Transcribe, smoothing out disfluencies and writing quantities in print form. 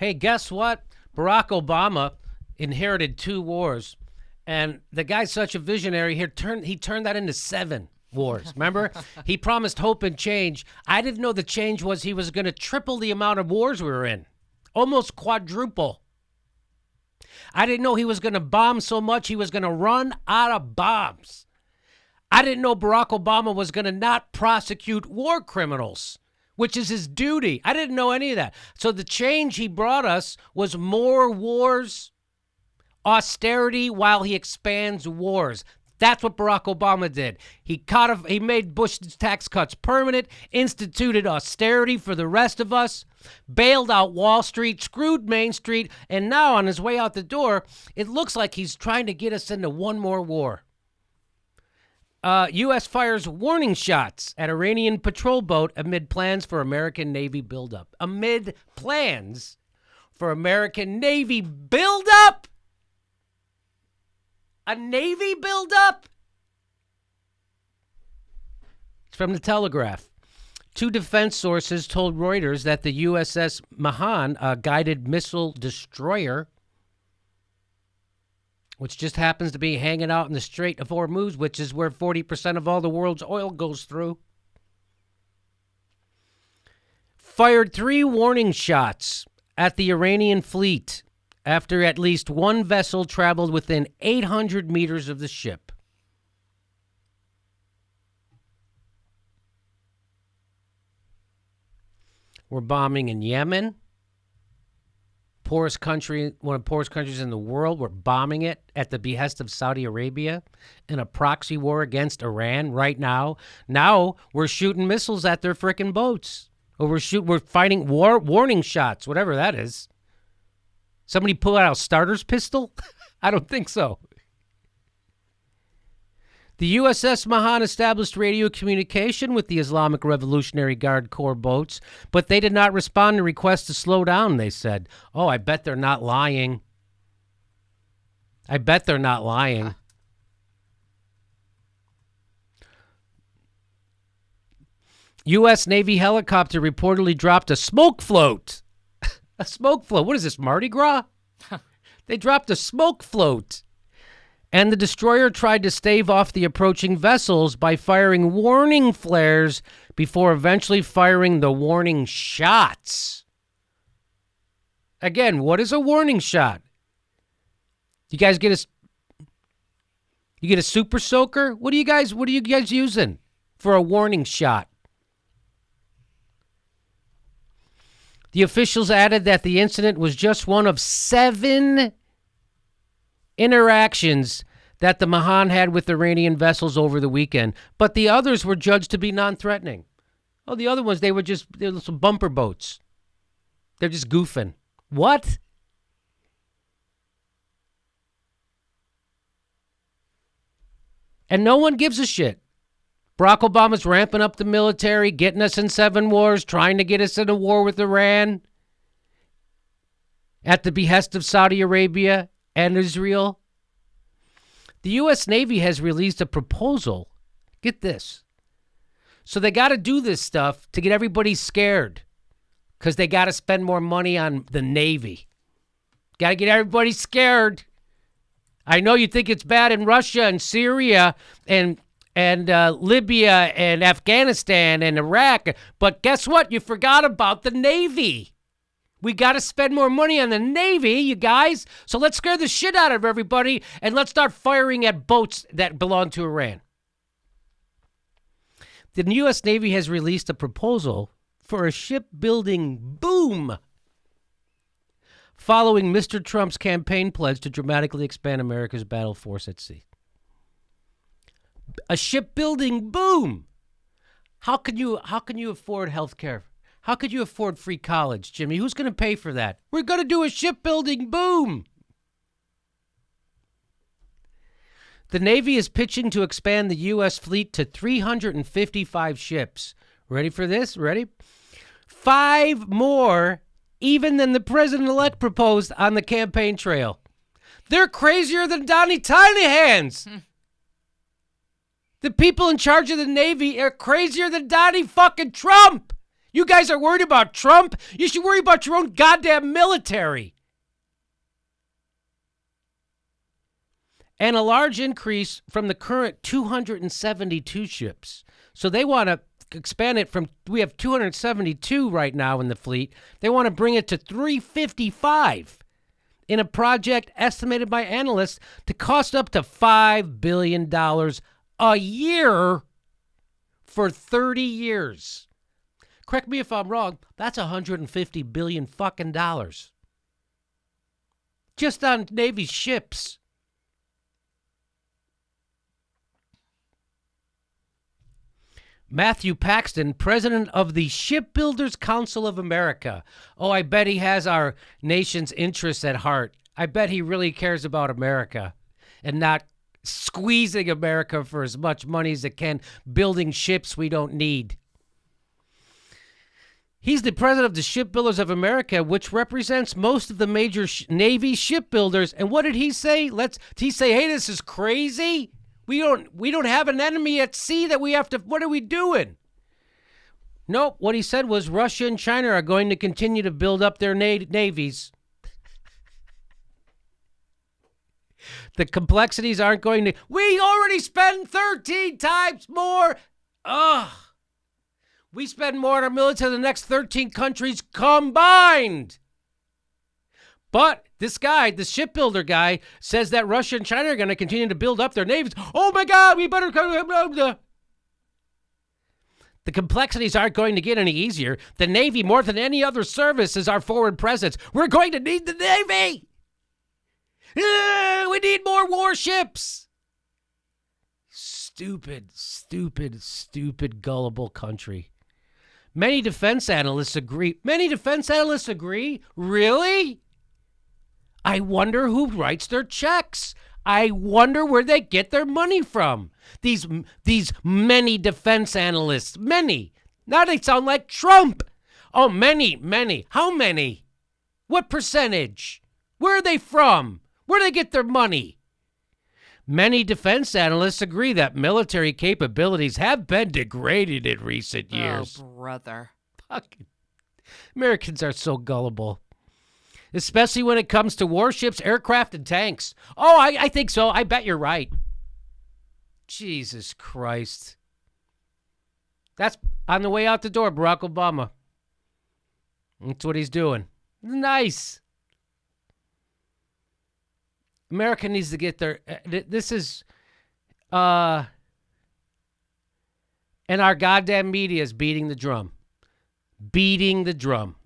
Hey, guess what? Barack Obama inherited 2 wars, and the guy's such a visionary. He turned that into 7 wars. Remember? He promised hope and change. I didn't know the change was he was going to triple the amount of wars we were in, almost quadruple. I didn't know he was going to bomb so much he was going to run out of bombs. I didn't know Barack Obama was going to not prosecute war criminals, which is his duty. I didn't know any of that. So the change he brought us was more wars, austerity while he expands wars. That's what Barack Obama did. He made Bush's tax cuts permanent, instituted austerity for the rest of us, bailed out Wall Street, screwed Main Street, and now on his way out the door, it looks like he's trying to get us into one more war. U.S. fires warning shots at Iranian patrol boat amid plans for American Navy buildup. Amid plans for American Navy buildup? A Navy buildup? It's from the Telegraph. 2 defense sources told Reuters that the USS Mahan, a guided missile destroyer, which just happens to be hanging out in the Strait of Hormuz, which is where 40% of all the world's oil goes through, fired 3 warning shots at the Iranian fleet after at least one vessel traveled within 800 meters of the ship. We're bombing in Yemen. Poorest country, one of the poorest countries in the world. We're bombing it at the behest of Saudi Arabia in a proxy war against Iran right now. Now we're shooting missiles at their frickin' boats. Or we're fighting warning shots, whatever that is. Somebody pull out a starter's pistol? I don't think so. The USS Mahan established radio communication with the Islamic Revolutionary Guard Corps boats, but they did not respond to requests to slow down, they said. Oh, I bet they're not lying. I bet they're not lying. U.S. Navy helicopter reportedly dropped a smoke float. A smoke float. What is this, Mardi Gras? They dropped a smoke float. And the destroyer tried to stave off the approaching vessels by firing warning flares before eventually firing the warning shots. Again, what is a warning shot? You guys get a super soaker? What are you guys using for a warning shot? The officials added that the incident was just one of 7 interactions that the Mahan had with Iranian vessels over the weekend, but the others were judged to be non-threatening. Oh, the other ones, they were some bumper boats. They're just goofing. What? And no one gives a shit. Barack Obama's ramping up the military, getting us in 7 wars, trying to get us in a war with Iran at the behest of Saudi Arabia and Israel. The U.S. Navy has released a proposal. Get this. So they got to do this stuff to get everybody scared because they got to spend more money on the Navy. Got to get everybody scared. I know you think it's bad in Russia and Syria and Libya and Afghanistan and Iraq, but guess what? You forgot about the Navy. We got to spend more money on the Navy, you guys. So let's scare the shit out of everybody and let's start firing at boats that belong to Iran. The U.S. Navy has released a proposal for a shipbuilding boom following Mr. Trump's campaign pledge to dramatically expand America's battle force at sea. A shipbuilding boom. How can you afford health care? How could you afford free college, Jimmy? Who's going to pay for that? We're going to do a shipbuilding boom. The Navy is pitching to expand the U.S. fleet to 355 ships. Ready for this? Ready? 5 more even than the president-elect proposed on the campaign trail. They're crazier than Donnie Tiny Hands. The people in charge of the Navy are crazier than Donnie fucking Trump. You guys are worried about Trump? You should worry about your own goddamn military. And a large increase from the current 272 ships. So they want to expand it from, we have 272 right now in the fleet. They want to bring it to 355 in a project estimated by analysts to cost up to $5 billion a year for 30 years. Correct me if I'm wrong, that's $150 billion fucking dollars. Just on Navy ships. Matthew Paxton, president of the Shipbuilders Council of America. Oh, I bet he has our nation's interests at heart. I bet he really cares about America and not squeezing America for as much money as it can, building ships we don't need. He's the president of the Shipbuilders of America, which represents most of the major Navy shipbuilders. And what did he say? Did he say, hey, this is crazy? We don't have an enemy at sea that we have to, what are we doing? Nope. What he said was Russia and China are going to continue to build up their navies. The complexities aren't going to, we already spend 13 times more. Ugh. We spend more on our military than the next 13 countries combined. But this guy, the shipbuilder guy, says that Russia and China are going to continue to build up their navies. Oh, my God, we better come. The complexities aren't going to get any easier. The Navy, more than any other service, is our forward presence. We're going to need the Navy. We need more warships. Stupid, stupid, stupid, gullible country. Many defense analysts agree. Really? I wonder who writes their checks. I wonder where they get their money from. These many defense analysts. Many. Now they sound like Trump. Oh, many. How many? What percentage? Where are they from? Where do they get their money? Many defense analysts agree that military capabilities have been degraded in recent years. Oh, brother. Fucking Americans are so gullible. Especially when it comes to warships, aircraft, and tanks. Oh, I think so. I bet you're right. Jesus Christ. That's on the way out the door, Barack Obama. That's what he's doing. Nice. America needs to get their... This is... and our goddamn media is beating the drum. Beating the drum.